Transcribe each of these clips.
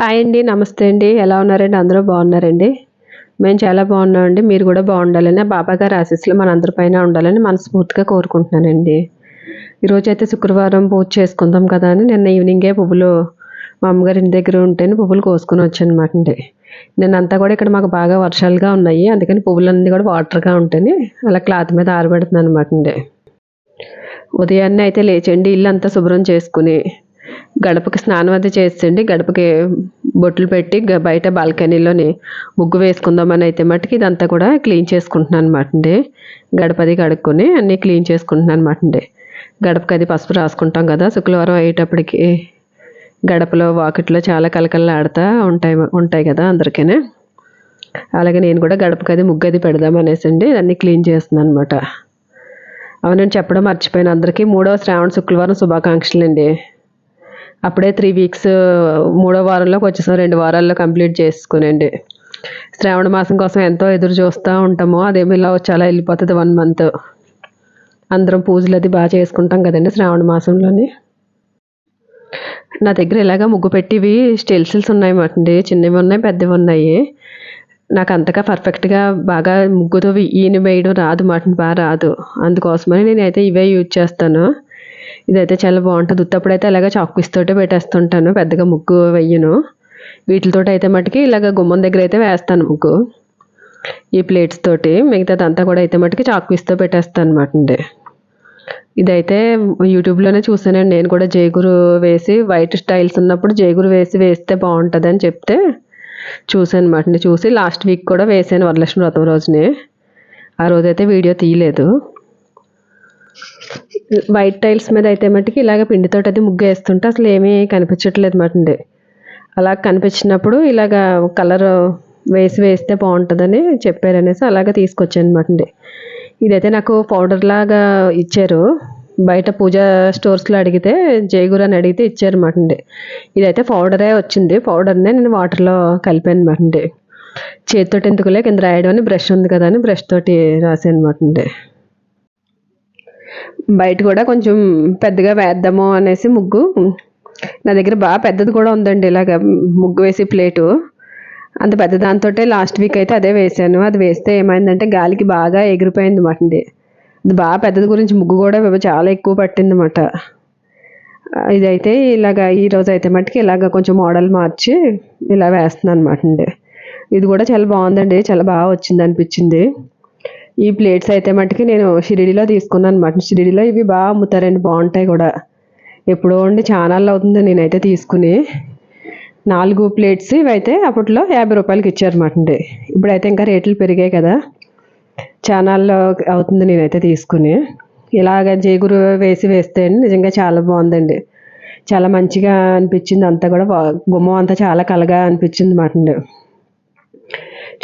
Hi అండి. నమస్తే అండి. ఎలా ఉన్నారండి? అందరూ బాగున్నారండి? మేము చాలా బాగున్నామండి. మీరు కూడా బాగుండాలని బాబా గారి ఆశీస్సులు మనందరి పైన ఉండాలని మనస్ఫూర్తిగా కోరుకుంటున్నానండి. ఈరోజైతే శుక్రవారం పూజ చేసుకుందాం కదా అని నిన్న ఈవినింగే పువ్వులు మా అమ్మగారి ఇంటి దగ్గర ఉంటేనే పువ్వులు కోసుకొని వచ్చానమాట అండి. నిన్నంతా కూడా ఇక్కడ మాకు బాగా వర్షాలుగా ఉన్నాయి. అందుకని పువ్వులన్నీ కూడా వాటర్గా ఉంటేనే అలా క్లాత్ మీద ఆరబెడుతున్నాను అనమాట అండి. ఉదయాన్నే అయితే లేచండి ఇల్లంతా శుభ్రం చేసుకుని గడపకి స్నానం అది చేసేయండి. గడపకి బొట్లు పెట్టి బయట బాల్కనీలోని ముగ్గు వేసుకుందామని అయితే మట్టుకి ఇదంతా కూడా క్లీన్ చేసుకుంటున్నాను అనమాట అండి. గడపది కడుక్కొని అన్నీ క్లీన్ చేసుకుంటున్నాను అనమాట అండి. గడపకి అది పసుపు రాసుకుంటాం కదా శుక్రవారం అయ్యేటప్పటికి గడపలో వాకిట్లో చాలా కలకలలాడుతూ ఉంటాయి కదా అందరికీ. అలాగే నేను కూడా గడపకి అది ముగ్గు అది పెడదామనేసి అండి అన్నీ క్లీన్ చేస్తున్నాను అనమాట. అవునండి, చెప్పడం మర్చిపోయాను అందరికీ 3వ శ్రావణ శుక్రవారం శుభాకాంక్షలు అండి. అప్పుడే 3 వీక్స్ 3వ వారంలోకి వచ్చేసాం. 2 వారాల్లో కంప్లీట్ చేసుకునండి. శ్రావణ మాసం కోసం ఎంతో ఎదురు చూస్తూ ఉంటాము. అదేమి ఇలా చాలా వెళ్ళిపోతుంది 1 మంత్. అందరం పూజలు అది బాగా చేసుకుంటాం కదండి శ్రావణ మాసంలోని. నా దగ్గర ఇలాగా ముగ్గు పెట్టివి స్టెన్సిల్స్ ఉన్నాయన్నమాట అండి. చిన్నవి ఉన్నాయి, పెద్దవి ఉన్నాయి. నాకు అంతగా పర్ఫెక్ట్గా బాగా ముగ్గుతో ఈయన వేయడం రాదు మాట, బాగా రాదు. అందుకోసమని నేనైతే ఇవే యూజ్ చేస్తాను. ఇదైతే చాలా బాగుంటుంది. ఉత్తప్పుడైతే ఇలాగ చాక్ పీస్ తోటే పెట్టేస్తుంటాను, పెద్దగా ముగ్గు వెయ్యను. వీటితో అయితే మటుకి ఇలాగ గుమ్మం దగ్గర అయితే వేస్తాను ముగ్గు ఈ ప్లేట్స్ తోటి. మిగతాదంతా కూడా అయితే మటుకి చాక్ పీస్తో పెట్టేస్తాను అనమాట అండి. ఇదైతే యూట్యూబ్లోనే చూసానండి నేను కూడా. జయగురు వేసి వైట్ స్టైల్స్ ఉన్నప్పుడు జయగురు వేస్తే బాగుంటుంది అని చెప్తే చూసాను అనమాట అండి. చూసి లాస్ట్ వీక్ కూడా వేసాను వరలక్ష్మి వ్రతం రోజునే. ఆ రోజైతే వీడియో తీయలేదు. వైట్ టైల్స్ మీద అయితే మట్టుకి ఇలాగ పిండితోటి అది ముగ్గు వేస్తుంటే అసలు ఏమీ కనిపించట్లేదు మాట అండి. అలా కనిపించినప్పుడు ఇలాగ కలర్ వేస్తే బాగుంటుందని చెప్పారనేసి అలాగ తీసుకొచ్చాను అనమాట అండి. ఇదైతే నాకు పౌడర్ లాగా ఇచ్చారు. బయట పూజా స్టోర్స్లో అడిగితే జయగురు అని అడిగితే ఇచ్చారన్నమాట అండి. ఇదైతే పౌడరే వచ్చింది. పౌడర్నే నేను వాటర్లో కలిపాను అనమాట అండి. చేతితోటి ఎందుకులే కింద రాయడం అని బ్రష్ ఉంది కదా అని బ్రష్ తోటి రాసాను అనమాట అండి. బయట కూడా కొంచెం పెద్దగా వేద్దాము అనేసి ముగ్గు. నా దగ్గర బాగా పెద్దది కూడా ఉందండి ఇలాగ ముగ్గు వేసి ప్లేటు. అంత పెద్ద దాంతో లాస్ట్ వీక్ అయితే అదే వేసాను. అది వేస్తే ఏమైందంటే గాలికి బాగా ఎగిరిపోయింది అన్నమాట అండి. అది బాగా పెద్దది గురించి ముగ్గు కూడా చాలా ఎక్కువ పట్టింది అన్నమాట. ఇదైతే ఇలాగ ఈరోజు అయితే మట్టుకి ఇలాగ కొంచెం మోడల్ మార్చి ఇలా వేస్తున్నాను అనమాట అండి. ఇది కూడా చాలా బాగుందండి, చాలా బాగా వచ్చింది అనిపించింది. ఈ ప్లేట్స్ అయితే మట్టుకి నేను షిరిడీలో తీసుకున్నాను అనమాట. షిరిడీలో ఇవి బాగా అమ్ముతారండి, బాగుంటాయి కూడా. ఎప్పుడో అండి ఛానల్లో అవుతుంది నేనైతే తీసుకుని. 4 ప్లేట్స్ ఇవైతే అప్పట్లో 50 రూపాయలకి ఇచ్చారన్నమాట అండి. ఇప్పుడైతే ఇంకా రేట్లు పెరిగాయి కదా, ఛానల్లో అవుతుంది నేనైతే తీసుకుని. ఇలాగ జయగురు వేస్తే నిజంగా చాలా బాగుందండి. చాలా మంచిగా అనిపించింది. అంతా కూడా గుమ్మం అంతా చాలా కలగా అనిపించింది అన్నమాట అండి.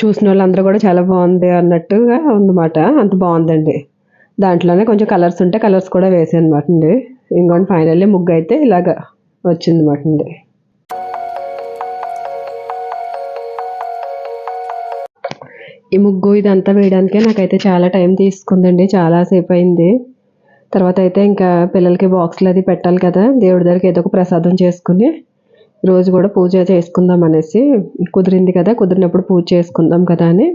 చూసిన వాళ్ళందరూ కూడా చాలా బాగుంది అన్నట్టుగా ఉందన్నమాట. అంత బాగుందండి. దాంట్లోనే కొంచెం కలర్స్ ఉంటే కలర్స్ కూడా వేసాను అన్నమాట అండి. ఇంకోటి ఫైనల్లీ ముగ్గు అయితే ఇలాగ వచ్చిందన్నమాట అండి. ఈ ముగ్గు ఇదంతా వేయడానికే నాకైతే చాలా టైం తీసుకుందండి, చాలాసేపు అయింది. తర్వాత అయితే ఇంకా పిల్లలకి బాక్స్లు అది పెట్టాలి కదా, దేవుడి దగ్గరికి ఏదో ఒక ప్రసాదం చేసుకుని రోజు కూడా పూజ చేసుకుందాం అనేసి కుదిరింది కదా, కుదిరినప్పుడు పూజ చేసుకుందాం కదా అని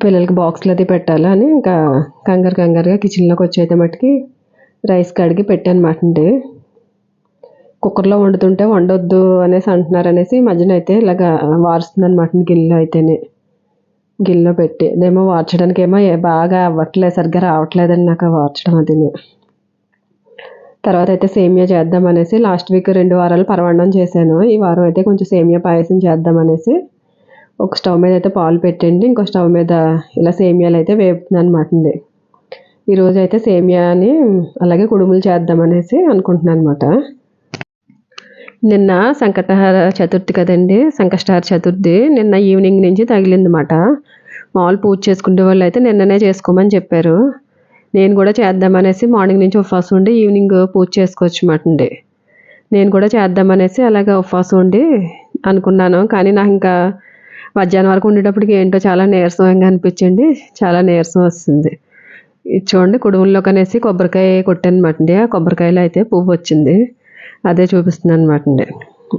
పిల్లలకి బాక్స్లు అది పెట్టాలని ఇంకా కంగారుగా కిచెన్లోకి వచ్చి అయితే మట్టుకి రైస్ కడిగి పెట్టాను అన్నమాట అండి. కుక్కర్లో వండుతుంటే వండొద్దు అనేసి అంటున్నారు అనేసి మధ్యన అయితే ఇలాగ వారుస్తుంది అనమాట గిన్నెలో అయితేనే. గిన్నెలో పెట్టి అదేమో వార్చడానికి ఏమో బాగా అవ్వట్లేదు, సరిగ్గా రావట్లేదని నాకు వార్చడం అది. తర్వాత అయితే సేమియా చేద్దాం అనేసి లాస్ట్ వీక్ 2 వారాలు పరమాన్నం చేశాను. ఈ వారం అయితే కొంచెం సేమియా పాయసం చేద్దాం అనేసి ఒక స్టవ్ మీద అయితే పాలు పెట్టండి, ఇంకో స్టవ్ మీద ఇలా సేమియాలు అయితే వేపుతున్నాను అనమాట అండి. ఈరోజు అయితే సేమియాని అలాగే కుడుములు చేద్దాం అనేసి అనుకుంటున్నాను అనమాట. నిన్న సంకటహార చతుర్థి కదండి, సంకష్టహార చతుర్థి నిన్న ఈవినింగ్ నుంచి తగిలిందన్నమాట. మామూలు పూజ చేసుకునే వాళ్ళు అయితే నిన్ననే చేసుకోమని చెప్పారు. నేను కూడా చేద్దామనేసి మార్నింగ్ నుంచి ఉపవాసం ఉండి ఈవినింగ్ పూజ చేసుకోవచ్చు అన్నమాట అండి. నేను కూడా చేద్దామనేసి అలాగే ఉపవాసం ఉండి అనుకున్నాను. కానీ నాకు ఇంకా మధ్యాహ్నం వరకు ఉండేటప్పటికి ఏంటో చాలా నీరసంగా అనిపించింది, చాలా నీరసం వస్తుంది. ఇది చూడండి కుడుముల్లోకి అనేసి కొబ్బరికాయ కొట్టాను అనమాట అండి. ఆ కొబ్బరికాయలో అయితే పువ్వు వచ్చింది, అదే చూపిస్తున్నాను అనమాట అండి.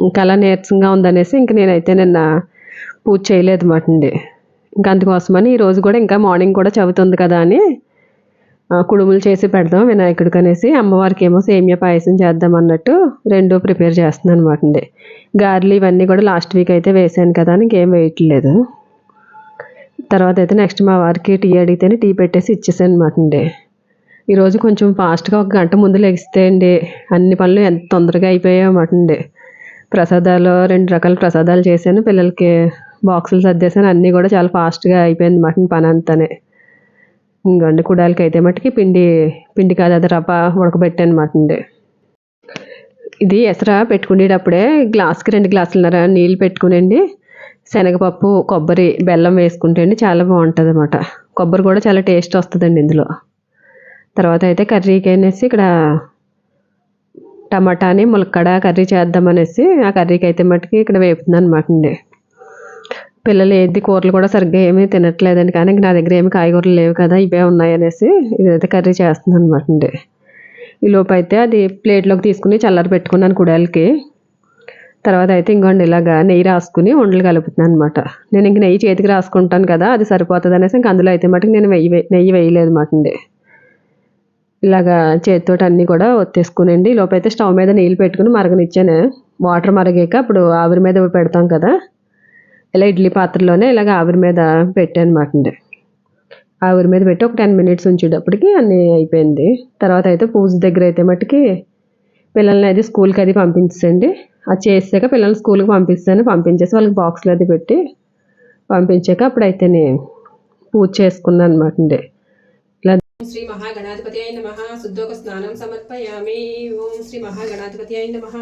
ఇంకా అలా నీరసంగా ఉందనేసి ఇంక నేనైతే నిన్న పూజ చేయలేదు మాట అండి. ఇంకా అందుకోసమని ఈరోజు కూడా ఇంకా మార్నింగ్ కూడా చదువుతుంది కదా అని కుడుములు చేసి పెడదాం వినాయకుడికి అనేసి, అమ్మవారికి ఏమో సేమియా పాయసం చేద్దాం అన్నట్టు రెండు ప్రిపేర్ చేస్తున్నాను అనమాట అండి. గారెలు ఇవన్నీ కూడా లాస్ట్ వీక్ అయితే వేసాను కదా అని ఇంకేం వేయట్లేదు. తర్వాత అయితే నెక్స్ట్ మా వారికి టీ అడిగితేనే టీ పెట్టేసి ఇచ్చేసాను అనమాట అండి. ఈరోజు కొంచెం ఫాస్ట్గా ఒక గంట ముందు లెగిస్తే అండి అన్ని పనులు ఎంత తొందరగా అయిపోయాయి అన్నమాట అండి. ప్రసాదాలు 2 రకాల ప్రసాదాలు చేశాను, పిల్లలకి బాక్సులు సర్దేశాను, అన్నీ కూడా చాలా ఫాస్ట్గా అయిపోయింది అన్నమాట పని అంతానే. ఇంకోండి కుడాలకి అయితే మట్టుకి పిండి కాదు అది రవ్వ ఉడకబెట్టాను అన్నమాట అండి. ఇది ఎసరా పెట్టుకునేటప్పుడే గ్లాస్కి 2 గ్లాసులన్నర నీళ్ళు పెట్టుకునండి శనగపప్పు, కొబ్బరి, బెల్లం వేసుకుంటే అండి చాలా బాగుంటుంది అన్నమాట. కొబ్బరి కూడా చాలా టేస్ట్ వస్తుందండి ఇందులో. తర్వాత అయితే కర్రీకి అనేసి ఇక్కడ టమాటాని ములక్కడ కర్రీ చేద్దామనేసి ఆ కర్రీకి అయితే మట్టుకి ఇక్కడ వేపుతున్నాను అనమాట అండి. పిల్లలు ఏది కూరలు కూడా సరిగ్గా ఏమీ తినట్లేదండి, కానీ నా దగ్గర ఏమి కాయగూరలు లేవు కదా, ఇవే ఉన్నాయనేసి ఇదైతే కర్రీ చేస్తున్నాను అనమాట అండి. ఈ లోపు అయితే అది ప్లేట్లోకి తీసుకుని చల్లారి పెట్టుకున్నాను కుడాలకి. తర్వాత అయితే ఇంకోండి ఇలాగా నెయ్యి రాసుకుని ఉండలు కలుపుతున్నాను అనమాట. నేను ఇంక నెయ్యి చేతికి రాసుకుంటాను కదా, అది సరిపోతుంది అనేసి ఇంక అందులో అయితే మటుకు నేను నెయ్యి వేయలేదు అనమాట అండి. ఇలాగా చేతితో అన్నీ కూడా ఒత్తేసుకునండి. లోపైతే స్టవ్ మీద నీళ్ళు పెట్టుకుని మరగనిచ్చాను. వాటర్ మరిగాక అప్పుడు ఆవిరి మీద పెడతాం కదా, ఇలా ఇడ్లీ పాత్రలోనే ఇలాగ ఆవిరి మీద పెట్టాను అనమాట అండి. ఆవిరి మీద పెట్టి ఒక 10 మినిట్స్ ఉంచేటప్పటికి అన్నీ అయిపోయింది. తర్వాత అయితే పూజ దగ్గర అయితే మట్టుకి పిల్లల్ని అది స్కూల్కి అది పంపించండి. అది చేసాక పిల్లల్ని స్కూల్కి పంపించేసి వాళ్ళకి బాక్స్లో అది పెట్టి పంపించాక అప్పుడైతే నేను పూజ చేసుకున్నాను అనమాట అండి. శ్రీ మహాగణాధిపతయై నమః శుద్ధోక స్నానం సమర్పయామి. ఓం శ్రీ మహాగణాధిపతయై నమః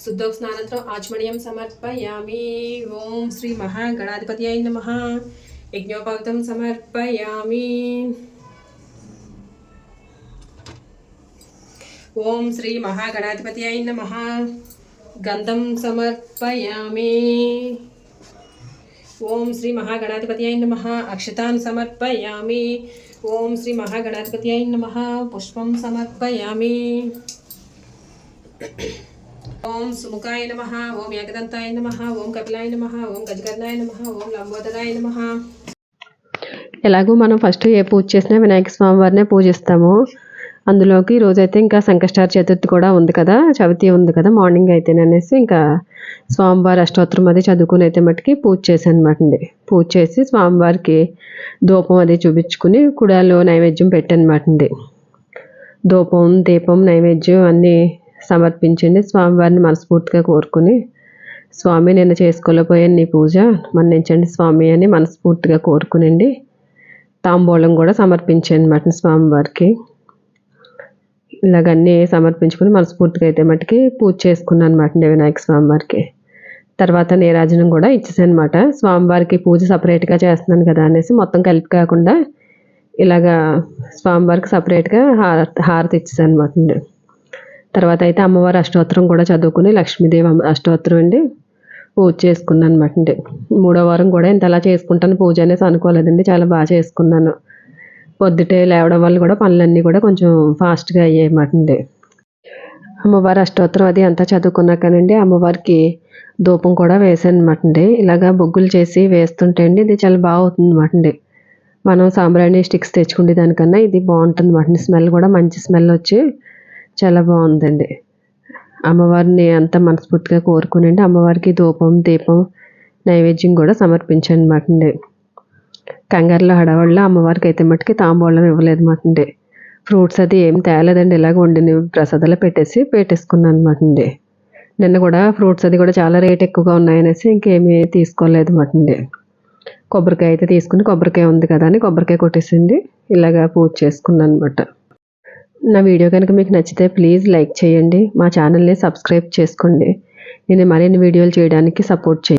శుద్ధోక స్నానంతో ఆచమనీయం సమర్పయామి. ఓం శ్రీ మహాగణాధిపతయై నమః యజ్ఞోపవితం సమర్పయామి. ఓం శ్రీ మహాగణాధిపతయై నమః గంధం సమర్పయామి. ఓం శ్రీ మహాగణాధిపతయై నమః అక్షతాన్ సమర్పయామి. ఓం శ్రీ మహాగణాధిపతయై నమః పుష్పం సమర్పయామి. ఓం సుముఖాయ నమః. ఓం ఏకదంతాయ నమః. ఓం కపిలాయ నమః. ఓం గజకర్ణాయ నమః. ఓం లంబోదరాయ నమః. ఎలాగో మనం ఫస్ట్ ఏ పూజ చేసినా వినాయక స్వామి వారినే పూజిస్తాము. అందులోకి ఈరోజైతే ఇంకా సంకష్టార చతుర్థి కూడా ఉంది కదా, చవితి ఉంది కదా, మార్నింగ్ అయితేననేసి ఇంకా స్వామివారి అష్టోత్తరం అది చదువుకుని అయితే మట్టుకి పూజ చేశాను అనమాట అండి. పూజ చేసి స్వామివారికి ధూపం అది చూపించుకుని కుడాలో నైవేద్యం పెట్టాను అనమాట అండి. ధూపం, దీపం, నైవేద్యం అన్నీ సమర్పించండి. స్వామివారిని మనస్ఫూర్తిగా కోరుకుని, స్వామి నిన్న చేసుకోలేకపోయాను నీ పూజ మన్నించండి స్వామి అని మనస్ఫూర్తిగా కోరుకునండి. తాంబూలం కూడా సమర్పించాను అనమాట స్వామివారికి. ఇలాగన్నీ సమర్పించుకుని మనస్ఫూర్తిగా అయితే మట్టుకి పూజ చేసుకున్నాను అనమాట అండి వినాయక స్వామివారికి. తర్వాత నీరాజనం కూడా ఇచ్చేసాను అనమాట. స్వామివారికి పూజ సపరేట్గా చేస్తున్నాను కదా అనేసి మొత్తం కలిపి కాకుండా ఇలాగా స్వామివారికి సపరేట్గా హారతి ఇచ్చేసాను అనమాట అండి. తర్వాత అయితే అమ్మవారి అష్టోత్తరం కూడా చదువుకుని లక్ష్మీదేవి అష్టోత్తరం అండి పూజ చేసుకున్నాను అనమాట అండి. 3వ వారం కూడా ఇంతలా చేసుకుంటాను పూజ అనేసి అనుకోలేదండి, చాలా బాగా చేసుకున్నాను. పొద్దుటే లేవడం వల్ల కూడా పనులన్నీ కూడా కొంచెం ఫాస్ట్గా అయ్యాయి అన్నమాట అండి. అమ్మవారి అష్టోత్తరం అది అంతా చదువుకున్నాకనండి అమ్మవారికి ధూపం కూడా వేసాను అనమాట అండి. ఇలాగా బొగ్గులు చేసి వేస్తుంటే అండి ఇది చాలా బాగా అవుతుంది అనమాట అండి. మనం సాంబ్రాణి స్టిక్స్ తెచ్చుకునే దానికన్నా ఇది బాగుంటుంది అనమాట అండి. స్మెల్ కూడా మంచి స్మెల్ వచ్చి చాలా బాగుందండి. అమ్మవారిని అంతా మనస్ఫూర్తిగా కోరుకునండి అమ్మవారికి ధూపం, దీపం, నైవేద్యం కూడా సమర్పించాను అనమాట అండి. కంగారులో హడావడిలో అమ్మవారికి అయితే మట్టుకి తాంబూలం ఇవ్వలేదు అనమాట అండి. ఫ్రూట్స్ అది ఏం తేలేదండి, ఇలాగ వండిన ప్రసాదాలు పెట్టేసుకున్నాను అనమాట అండి. నిన్న కూడా ఫ్రూట్స్ అది కూడా చాలా రేట్ ఎక్కువగా ఉన్నాయనేసి ఇంకేమీ తీసుకోలేదు అనమాట అండి. కొబ్బరికాయ అయితే తీసుకుని కొబ్బరికాయ ఉంది కదా అని కొబ్బరికాయ కొట్టేసింది ఇలాగా పూజ చేసుకున్నాను అనమాట. నా వీడియో కనుక మీకు నచ్చితే ప్లీజ్ లైక్ చేయండి, మా ఛానల్ని సబ్స్క్రైబ్ చేసుకోండి. నేను మరిన్ని వీడియోలు చేయడానికి సపోర్ట్ చేయండి.